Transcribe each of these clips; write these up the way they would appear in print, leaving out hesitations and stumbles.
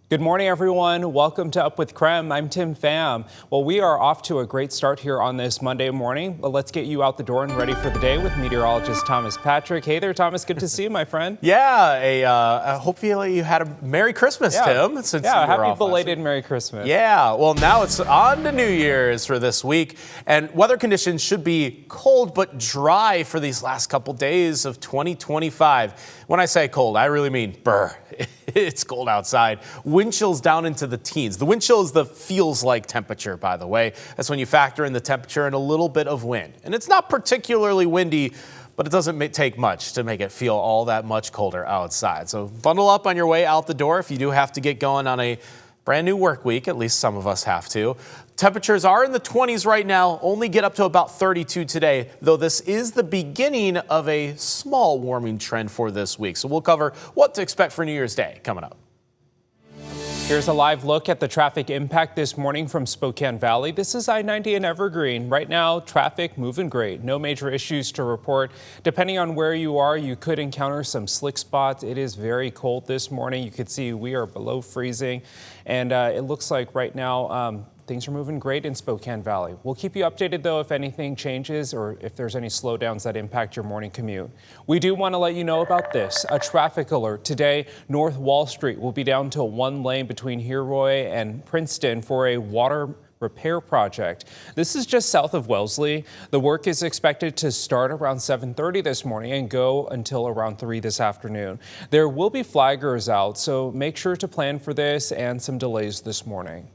Good morning, everyone. Welcome to Up with KREM. I'm Tim Pham. Well, we are off to a great start here on this Monday morning. But let's get you out the door and ready for the day with meteorologist Thomas Patrick. Hey there, Thomas. Good to see you, my friend. Yeah, hopefully you had a Merry Christmas, Tim. Since happy belated Merry Christmas. Yeah, well, now it's on to New Year's for this week. And weather conditions should be cold but dry for these last couple days of 2025. When I say cold, I really mean brr. It's cold outside. Wind chills down into the teens. The wind chill is the feels like temperature, by the way. That's when you factor in the temperature and a little bit of wind. And it's not particularly windy, but it doesn't take much to make it feel all that much colder outside. So bundle up on your way out the door if you do have to get going on a brand new work week. At least some of us have to. Temperatures are in the 20s right now, only get up to about 32 today, though this is the beginning of a small warming trend for this week. So we'll cover what to expect for New Year's Day coming up. Here's a live look at the traffic impact this morning from Spokane Valley. This is I-90 in Evergreen. Right now, traffic moving great. No major issues to report. Depending on where you are, you could encounter some slick spots. It is very cold this morning. You can see we are below freezing. And it looks like right now, things are moving great in Spokane Valley. We'll keep you updated, though, if anything changes or if there's any slowdowns that impact your morning commute. We do want to let you know about this. A traffic alert today. North Wall Street will be down to one lane between Heroy and Princeton for a water repair project. This is just south of Wellesley. The work is expected to start around 7:30 this morning and go until around 3 this afternoon. There will be flaggers out, so make sure to plan for this and some delays this morning.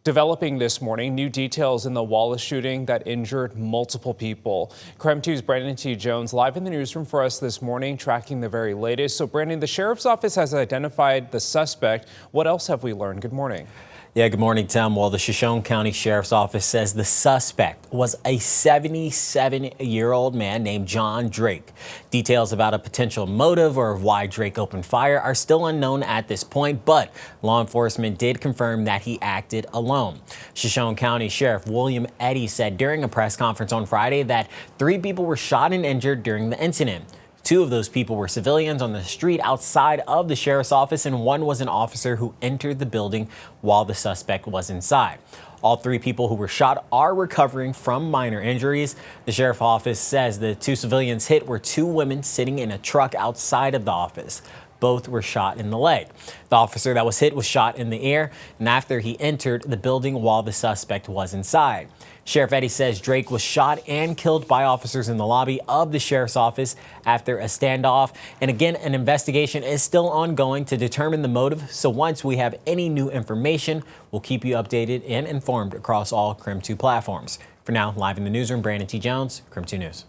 Developing this morning, new details in the Wallace shooting that injured multiple people. KREM 2's Brandon T. Jones live in the newsroom for us this morning, tracking the very latest. So, Brandon, the sheriff's office has identified the suspect. What else have we learned? Good morning. Yeah, good morning, Tim. Well, the Shoshone County Sheriff's Office says the suspect was a 77-year-old man named John Drake. Details about a potential motive or why Drake opened fire are still unknown at this point, but law enforcement did confirm that he acted alone. Shoshone County Sheriff William Eddy said during a press conference on Friday that 3 people were shot and injured during the incident. 2 of those people were civilians on the street outside of the sheriff's office, and 1 was an officer who entered the building while the suspect was inside. All 3 people who were shot are recovering from minor injuries. The sheriff's office says the 2 civilians hit were 2 women sitting in a truck outside of the office. Both were shot in the leg. The officer that was hit was shot in the ear, and after he entered the building while the suspect was inside. Sheriff Eddy says Drake was shot and killed by officers in the lobby of the sheriff's office after a standoff. And again, an investigation is still ongoing to determine the motive. So once we have any new information, we'll keep you updated and informed across all KREM 2 platforms. For now, live in the newsroom, Brandon T. Jones, KREM 2 News.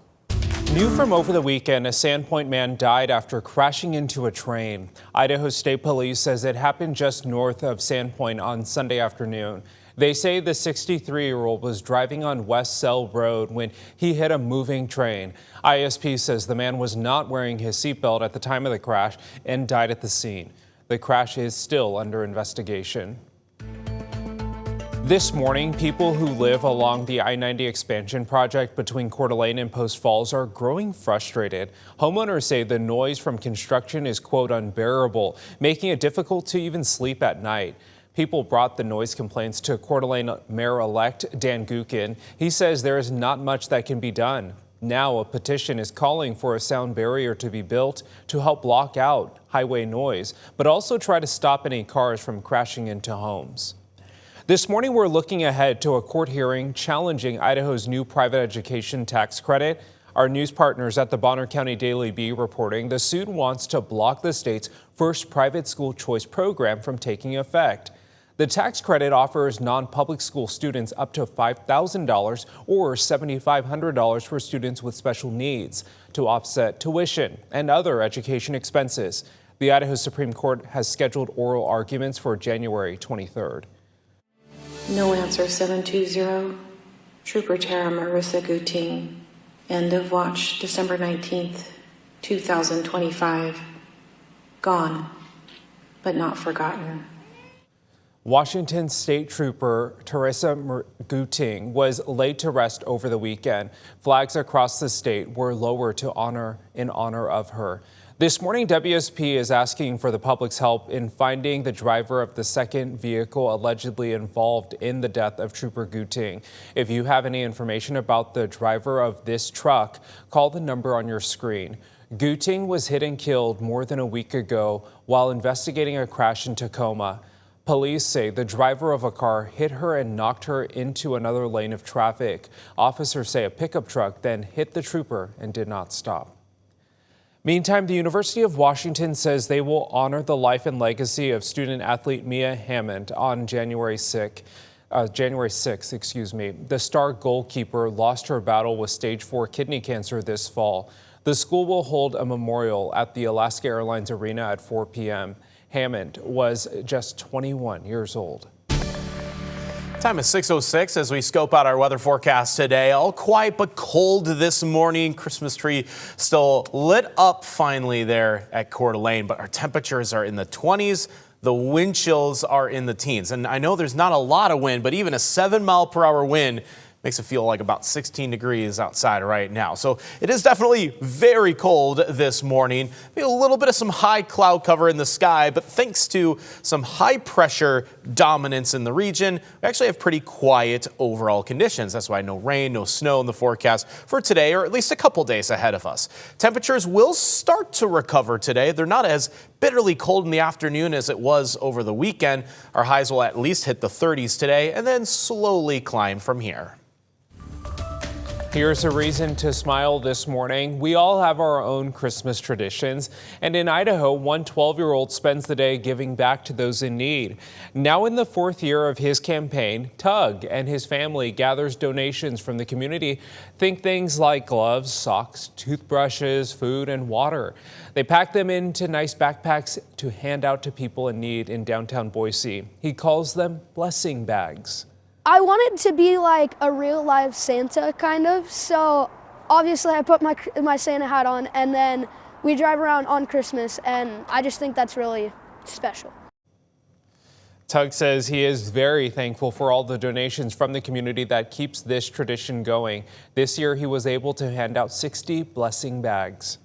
New from over the weekend, a Sandpoint man died after crashing into a train. Idaho State Police says it happened just north of Sandpoint on Sunday afternoon. They say the 63-year-old was driving on West Cell Road when he hit a moving train. ISP says the man was not wearing his seatbelt at the time of the crash and died at the scene. The crash is still under investigation. This morning, people who live along the I-90 expansion project between Coeur d'Alene and Post Falls are growing frustrated. Homeowners say the noise from construction is, quote, unbearable, making it difficult to even sleep at night. People brought the noise complaints to Coeur d'Alene Mayor-elect Dan Gukin. He says there is not much that can be done. Now a petition is calling for a sound barrier to be built to help block out highway noise, but also try to stop any cars from crashing into homes. This morning, we're looking ahead to a court hearing challenging Idaho's new private education tax credit. Our news partners at the Bonner County Daily Bee reporting the suit wants to block the state's first private school choice program from taking effect. The tax credit offers non-public school students up to $5,000 or $7,500 for students with special needs to offset tuition and other education expenses. The Idaho Supreme Court has scheduled oral arguments for January 23rd. No answer 720. Trooper Tara Marissa Guting. End of watch December 19th, 2025. Gone, but not forgotten. Washington State Trooper Teresa Guting was laid to rest over the weekend. Flags across the state were lowered in honor of her. This morning, WSP is asking for the public's help in finding the driver of the second vehicle allegedly involved in the death of Trooper Guting. If you have any information about the driver of this truck, call the number on your screen. Guting was hit and killed more than a week ago while investigating a crash in Tacoma. Police say the driver of a car hit her and knocked her into another lane of traffic. Officers say a pickup truck then hit the trooper and did not stop. Meantime, the University of Washington says they will honor the life and legacy of student athlete Mia Hammond on January 6th. The star goalkeeper lost her battle with stage 4 kidney cancer this fall. The school will hold a memorial at the Alaska Airlines Arena at 4 p.m. Hammond was just 21 years old. Time is 6:06 as we scope out our weather forecast today. All quiet but cold this morning. Christmas tree still lit up finally there at Coeur d'Alene, but our temperatures are in the 20s. The wind chills are in the teens. And I know there's not a lot of wind, but even a 7-mile-per-hour wind makes it feel like about 16 degrees outside right now. So it is definitely very cold this morning. Maybe a little bit of some high cloud cover in the sky, but thanks to some high pressure dominance in the region, we actually have pretty quiet overall conditions. That's why no rain, no snow in the forecast for today, or at least a couple days ahead of us. Temperatures will start to recover today. They're not as bitterly cold in the afternoon as it was over the weekend. Our highs will at least hit the 30s today and then slowly climb from here. Here's a reason to smile this morning. We all have our own Christmas traditions, and in Idaho, one 12-year-old spends the day giving back to those in need. Now in the 4th year of his campaign, Tug and his family gathers donations from the community. Think things like gloves, socks, toothbrushes, food, and water. They pack them into nice backpacks to hand out to people in need in downtown Boise. He calls them blessing bags. I wanted to be like a real live Santa kind of, so obviously I put my Santa hat on and then we drive around on Christmas, and I just think that's really special. Tug says he is very thankful for all the donations from the community that keeps this tradition going. This year he was able to hand out 60 blessing bags.